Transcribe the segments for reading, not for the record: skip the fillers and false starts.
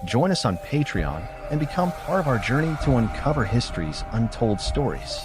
Join us on Patreon and become part of our journey to uncover history's untold stories.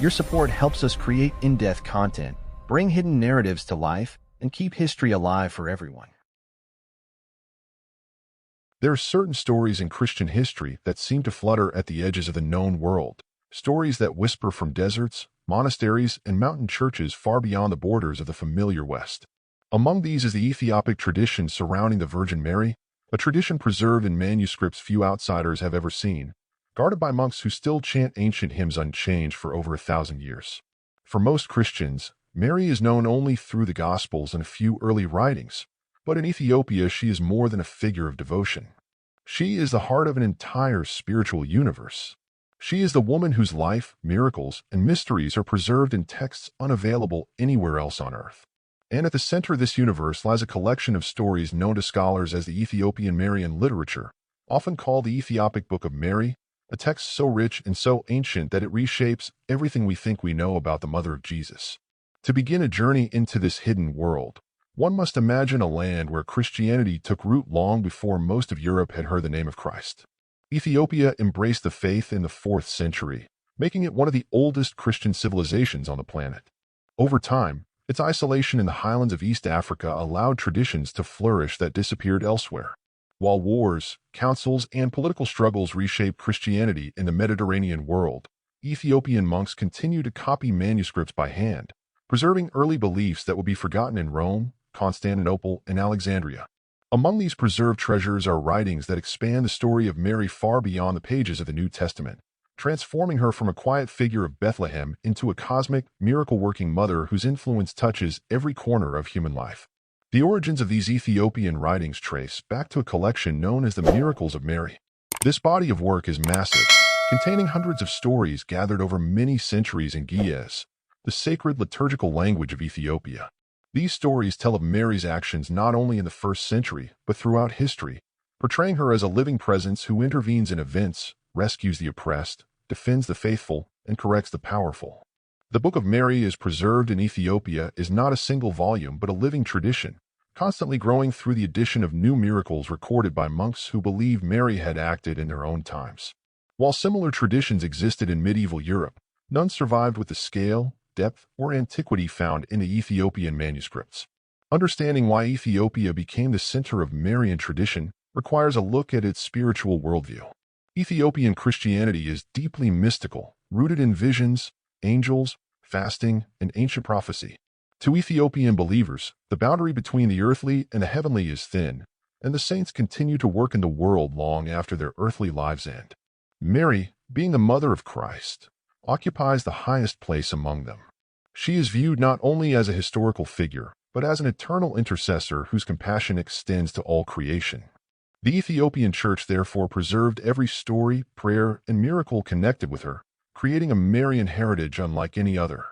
Your support helps us create in-depth content, bring hidden narratives to life, and keep history alive for everyone. There are certain stories in Christian history that seem to flutter at the edges of the known world, stories that whisper from deserts, monasteries, and mountain churches far beyond the borders of the familiar West. Among these is the Ethiopic tradition surrounding the Virgin Mary, a tradition preserved in manuscripts few outsiders have ever seen, guarded by monks who still chant ancient hymns unchanged for over 1,000 years. For most Christians, Mary is known only through the Gospels and a few early writings, but in Ethiopia she is more than a figure of devotion. She is the heart of an entire spiritual universe. She is the woman whose life, miracles, and mysteries are preserved in texts unavailable anywhere else on earth. And at the center of this universe lies a collection of stories known to scholars as the Ethiopian Marian literature, often called the Ethiopic Book of Mary, a text so rich and so ancient that it reshapes everything we think we know about the mother of Jesus. To begin a journey into this hidden world, one must imagine a land where Christianity took root long before most of Europe had heard the name of Christ. Ethiopia embraced the faith in the 4th century, making it one of the oldest Christian civilizations on the planet. Over time, its isolation in the highlands of East Africa allowed traditions to flourish that disappeared elsewhere. While wars, councils, and political struggles reshaped Christianity in the Mediterranean world, Ethiopian monks continued to copy manuscripts by hand, preserving early beliefs that would be forgotten in Rome, Constantinople, and Alexandria. Among these preserved treasures are writings that expand the story of Mary far beyond the pages of the New Testament, transforming her from a quiet figure of Bethlehem into a cosmic, miracle-working mother whose influence touches every corner of human life. The origins of these Ethiopian writings trace back to a collection known as the Miracles of Mary. This body of work is massive, containing hundreds of stories gathered over many centuries in Ge'ez, the sacred liturgical language of Ethiopia. These stories tell of Mary's actions not only in the 1st century, but throughout history, portraying her as a living presence who intervenes in events, rescues the oppressed, defends the faithful, and corrects the powerful. The Book of Mary is preserved in Ethiopia is not a single volume but a living tradition, constantly growing through the addition of new miracles recorded by monks who believe Mary had acted in their own times. While similar traditions existed in medieval Europe, none survived with the scale, depth, or antiquity found in the Ethiopian manuscripts. Understanding why Ethiopia became the center of Marian tradition requires a look at its spiritual worldview. Ethiopian Christianity is deeply mystical, rooted in visions, angels, fasting, and ancient prophecy. To Ethiopian believers, the boundary between the earthly and the heavenly is thin, and the saints continue to work in the world long after their earthly lives end. Mary, being the mother of Christ, occupies the highest place among them. She is viewed not only as a historical figure, but as an eternal intercessor whose compassion extends to all creation. The Ethiopian Church therefore preserved every story, prayer, and miracle connected with her, creating a Marian heritage unlike any other.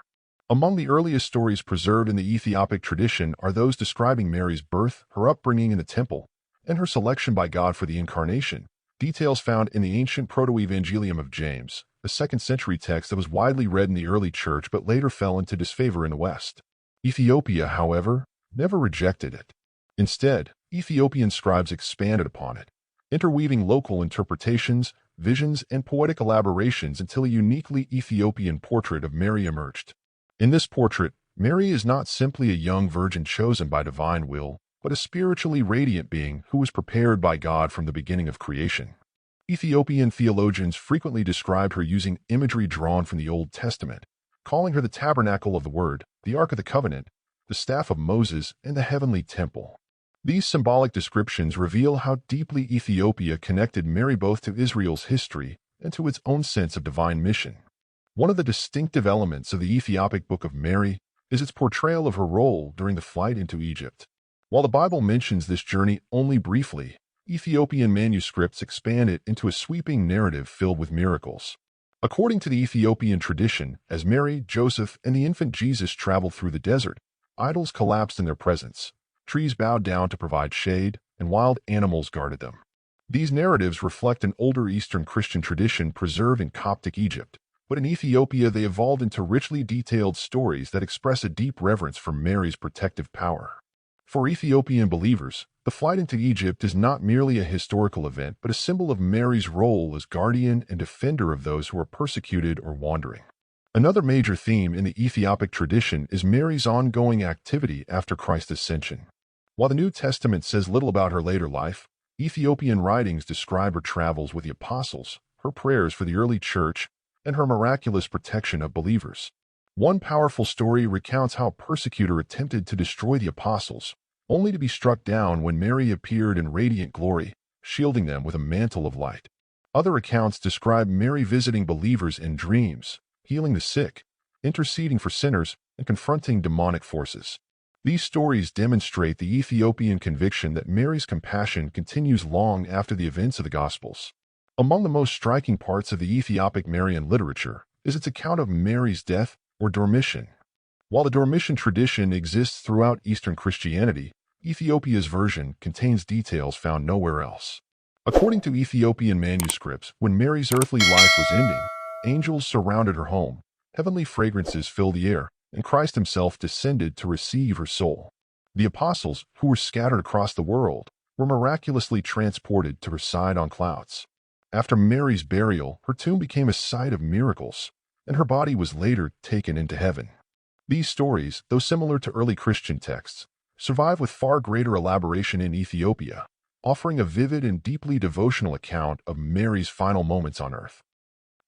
Among the earliest stories preserved in the Ethiopic tradition are those describing Mary's birth, her upbringing in the temple, and her selection by God for the Incarnation, details found in the ancient Proto-Evangelium of James, a 2nd century text that was widely read in the early church but later fell into disfavor in the West. Ethiopia, however, never rejected it. Instead, Ethiopian scribes expanded upon it, interweaving local interpretations, visions, and poetic elaborations until a uniquely Ethiopian portrait of Mary emerged. In this portrait, Mary is not simply a young virgin chosen by divine will, but a spiritually radiant being who was prepared by God from the beginning of creation. Ethiopian theologians frequently described her using imagery drawn from the Old Testament, calling her the tabernacle of the Word, the Ark of the Covenant, the staff of Moses, and the heavenly temple. These symbolic descriptions reveal how deeply Ethiopia connected Mary both to Israel's history and to its own sense of divine mission. One of the distinctive elements of the Ethiopic Book of Mary is its portrayal of her role during the flight into Egypt. While the Bible mentions this journey only briefly, Ethiopian manuscripts expand it into a sweeping narrative filled with miracles. According to the Ethiopian tradition, as Mary, Joseph, and the infant Jesus traveled through the desert, idols collapsed in their presence, trees bowed down to provide shade, and wild animals guarded them. These narratives reflect an older Eastern Christian tradition preserved in Coptic Egypt, but in Ethiopia they evolved into richly detailed stories that express a deep reverence for Mary's protective power. For Ethiopian believers, the flight into Egypt is not merely a historical event, but a symbol of Mary's role as guardian and defender of those who are persecuted or wandering. Another major theme in the Ethiopic tradition is Mary's ongoing activity after Christ's ascension. While the New Testament says little about her later life, Ethiopian writings describe her travels with the apostles, her prayers for the early church, and her miraculous protection of believers. One powerful story recounts how a persecutor attempted to destroy the apostles, only to be struck down when Mary appeared in radiant glory, shielding them with a mantle of light. Other accounts describe Mary visiting believers in dreams, healing the sick, interceding for sinners, and confronting demonic forces. These stories demonstrate the Ethiopian conviction that Mary's compassion continues long after the events of the Gospels. Among the most striking parts of the Ethiopic Marian literature is its account of Mary's death, or dormition. While the dormition tradition exists throughout Eastern Christianity, Ethiopia's version contains details found nowhere else. According to Ethiopian manuscripts, when Mary's earthly life was ending, angels surrounded her home, heavenly fragrances filled the air, and Christ himself descended to receive her soul. The apostles, who were scattered across the world, were miraculously transported to reside on clouds. After Mary's burial, her tomb became a site of miracles, and her body was later taken into heaven. These stories, though similar to early Christian texts, survive with far greater elaboration in Ethiopia, offering a vivid and deeply devotional account of Mary's final moments on earth.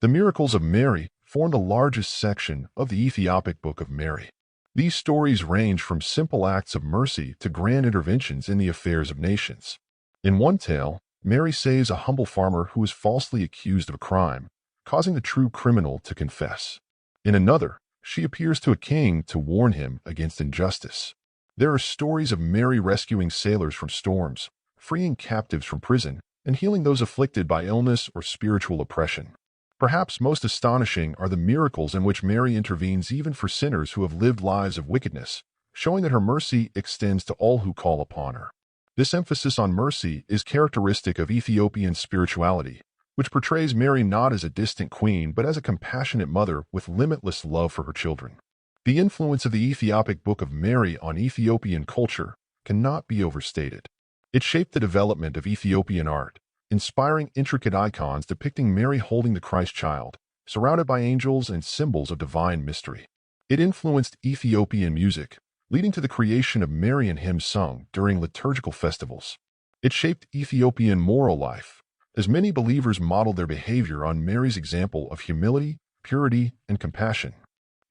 The miracles of Mary form the largest section of the Ethiopic Book of Mary. These stories range from simple acts of mercy to grand interventions in the affairs of nations. In one tale, Mary saves a humble farmer who is falsely accused of a crime, causing the true criminal to confess. In another, she appears to a king to warn him against injustice. There are stories of Mary rescuing sailors from storms, freeing captives from prison, and healing those afflicted by illness or spiritual oppression. Perhaps most astonishing are the miracles in which Mary intervenes even for sinners who have lived lives of wickedness, showing that her mercy extends to all who call upon her. This emphasis on mercy is characteristic of Ethiopian spirituality, which portrays Mary not as a distant queen but as a compassionate mother with limitless love for her children. The influence of the Ethiopic Book of Mary on Ethiopian culture cannot be overstated. It shaped the development of Ethiopian art, inspiring intricate icons depicting Mary holding the Christ child, surrounded by angels and symbols of divine mystery. It influenced Ethiopian music, leading to the creation of Marian hymns sung during liturgical festivals. It shaped Ethiopian moral life, as many believers modeled their behavior on Mary's example of humility, purity, and compassion.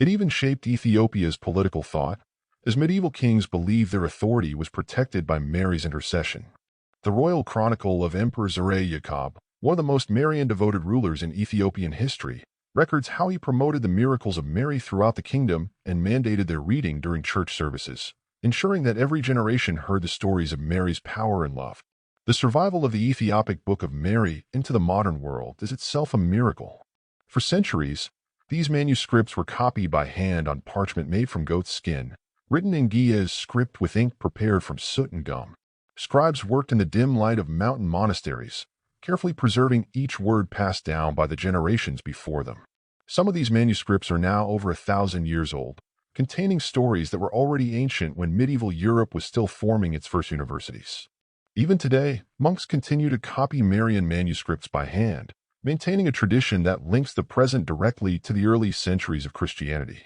It even shaped Ethiopia's political thought, as medieval kings believed their authority was protected by Mary's intercession. The Royal Chronicle of Emperor Zare Yacob, one of the most Marian-devoted rulers in Ethiopian history, records how he promoted the miracles of Mary throughout the kingdom and mandated their reading during church services, ensuring that every generation heard the stories of Mary's power and love. The survival of the Ethiopic Book of Mary into the modern world is itself a miracle. For centuries, these manuscripts were copied by hand on parchment made from goat's skin, written in Ge'ez script with ink prepared from soot and gum. Scribes worked in the dim light of mountain monasteries, carefully preserving each word passed down by the generations before them. Some of these manuscripts are now over 1,000 years old, containing stories that were already ancient when medieval Europe was still forming its first universities. Even today, monks continue to copy Marian manuscripts by hand, maintaining a tradition that links the present directly to the early centuries of Christianity.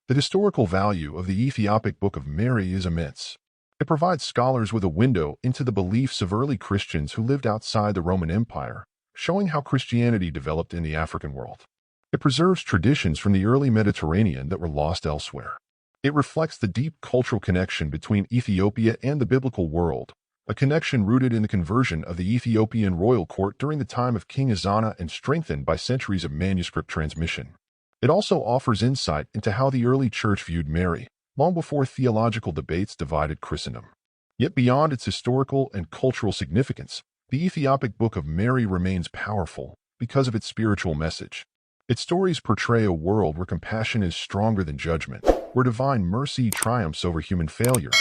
The historical value of the Ethiopic Book of Mary is immense. It provides scholars with a window into the beliefs of early Christians who lived outside the Roman Empire, showing how Christianity developed in the African world. It preserves traditions from the early Mediterranean that were lost elsewhere. It reflects the deep cultural connection between Ethiopia and the biblical world, a connection rooted in the conversion of the Ethiopian royal court during the time of King Ezana and strengthened by centuries of manuscript transmission. It also offers insight into how the early church viewed Mary, long before theological debates divided Christendom. Yet beyond its historical and cultural significance, the Ethiopic Book of Mary remains powerful because of its spiritual message. Its stories portray a world where compassion is stronger than judgment, where divine mercy triumphs over human failure,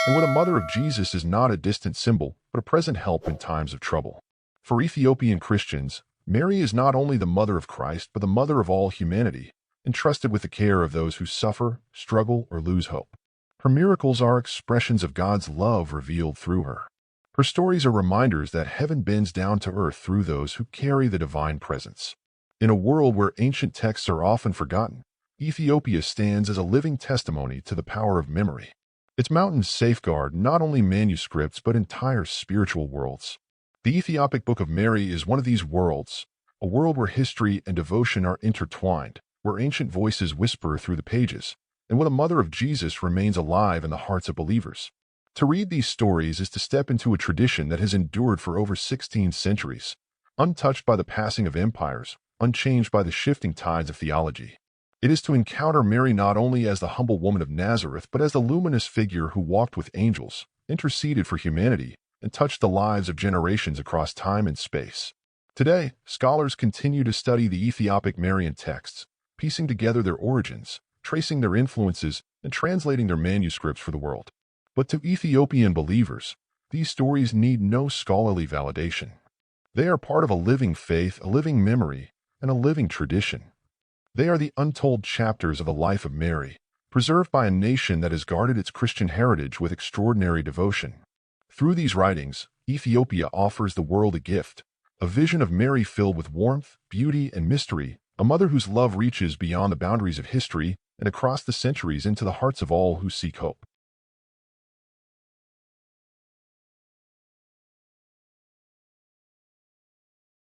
and where the mother of Jesus is not a distant symbol, but a present help in times of trouble. For Ethiopian Christians, Mary is not only the mother of Christ, but the mother of all humanity, entrusted with the care of those who suffer, struggle, or lose hope. Her miracles are expressions of God's love revealed through her. Her stories are reminders that heaven bends down to earth through those who carry the divine presence. In a world where ancient texts are often forgotten, Ethiopia stands as a living testimony to the power of memory. Its mountains safeguard not only manuscripts but entire spiritual worlds. The Ethiopic Book of Mary is one of these worlds, a world where history and devotion are intertwined, where ancient voices whisper through the pages, and where the Mother of Jesus remains alive in the hearts of believers. To read these stories is to step into a tradition that has endured for over 16 centuries, untouched by the passing of empires, unchanged by the shifting tides of theology. It is to encounter Mary not only as the humble woman of Nazareth, but as the luminous figure who walked with angels, interceded for humanity, and touched the lives of generations across time and space. Today, scholars continue to study the Ethiopic Marian texts, piecing together their origins, tracing their influences, and translating their manuscripts for the world. But to Ethiopian believers, these stories need no scholarly validation. They are part of a living faith, a living memory, and a living tradition. They are the untold chapters of the life of Mary, preserved by a nation that has guarded its Christian heritage with extraordinary devotion. Through these writings, Ethiopia offers the world a gift, a vision of Mary filled with warmth, beauty, and mystery, a mother whose love reaches beyond the boundaries of history and across the centuries into the hearts of all who seek hope.